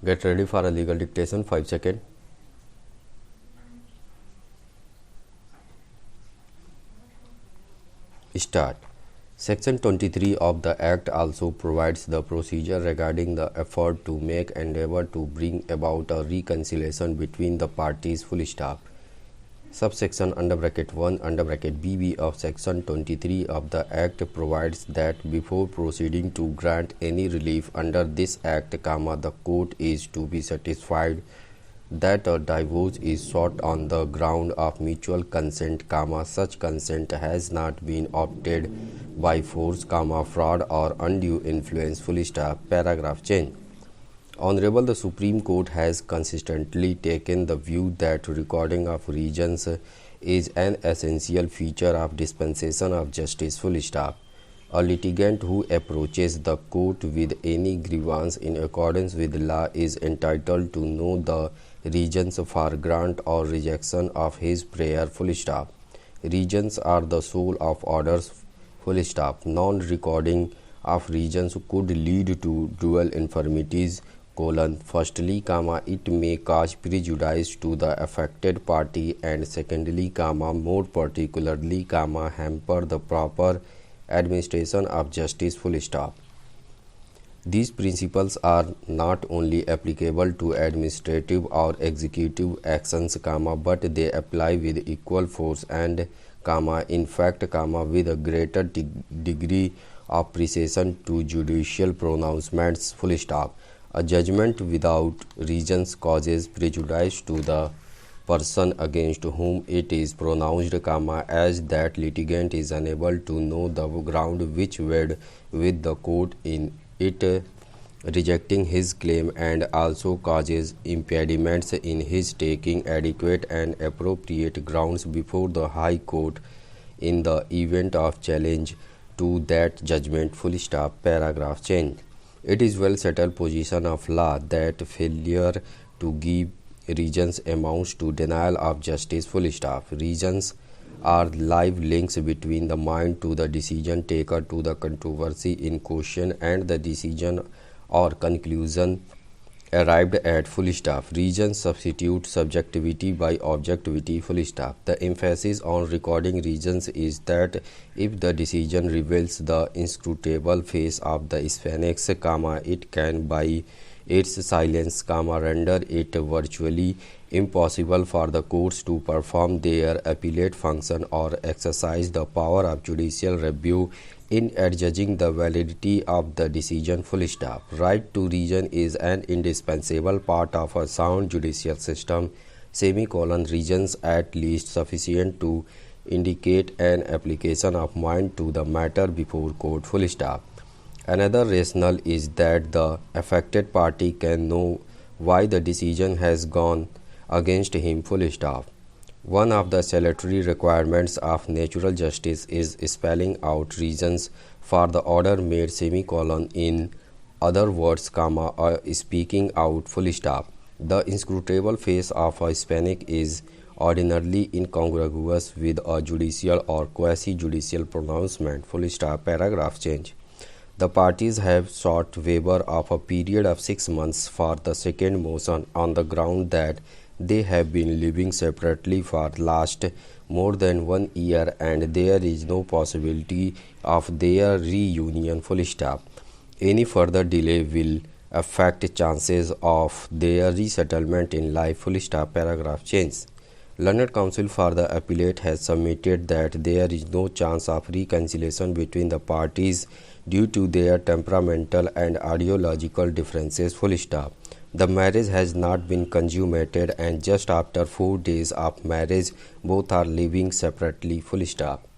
Get ready for a legal dictation. 5 seconds. Start. Section 23 of the Act also provides the procedure regarding the effort to make endeavor to bring about a reconciliation between the parties. Full stop. Subsection (1) BB of Section 23 of the Act provides that before proceeding to grant any relief under this Act, the court is to be satisfied that a divorce is sought on the ground of mutual consent, such consent has not been obtained by force, fraud or undue influence. Full stop. Paragraph change. Honorable the Supreme Court has consistently taken the view that recording of regions is an essential feature of dispensation of justice. Full stop. A litigant who approaches the court with any grievance in accordance with law is entitled to know the reasons for grant or rejection of his prayer. Full stop. Regions are the soul of orders. Full stop. Non-recording of regions could lead to dual infirmities. Firstly, it may cause prejudice to the affected party, and secondly, more particularly, hamper the proper administration of justice. Full stop. These principles are not only applicable to administrative or executive actions, but they apply with equal force and, in fact, with a greater degree of precision to judicial pronouncements. Full stop. A judgment without reasons causes prejudice to the person against whom it is pronounced, as that litigant is unable to know the ground which weighed with the court in it rejecting his claim, and also causes impediments in his taking adequate and appropriate grounds before the High Court in the event of challenge to that judgment. Full stop. Paragraph change. It is well settled position of law that failure to give reasons amounts to denial of justice. Full stop. Reasons are live links between the mind to the decision taker to the controversy in question and the decision or conclusion arrived at. Full stop. Reasons substitute subjectivity by objectivity. Full stop. The emphasis on recording reasons is that if the decision reveals the inscrutable face of the sphenix, it can by its silence, render it virtually impossible for the courts to perform their appellate function or exercise the power of judicial review in adjudging the validity of the decision. Full stop. Right to reason is an indispensable part of a sound judicial system. Reasons at least sufficient to indicate an application of mind to the matter before court. Full stop. Another rationale is that the affected party can know why the decision has gone against him. Full stop. One of the salutary requirements of natural justice is spelling out reasons for the order made, in other words, speaking out. Full stop. The inscrutable face of a sphenix is ordinarily incongruous with a judicial or quasi-judicial pronouncement. Full stop. Paragraph change. The parties have sought waiver of a period of 6 months for the second motion on the ground that they have been living separately for last more than 1 year and there is no possibility of their reunion. Full stop. Any further delay will affect chances of their resettlement in life. Full stop. Paragraph change. Learned Counsel for the Appellate has submitted that there is no chance of reconciliation between the parties due to their temperamental and ideological differences. Full stop. The marriage has not been consummated and just after 4 days of marriage both are living separately. Full stop.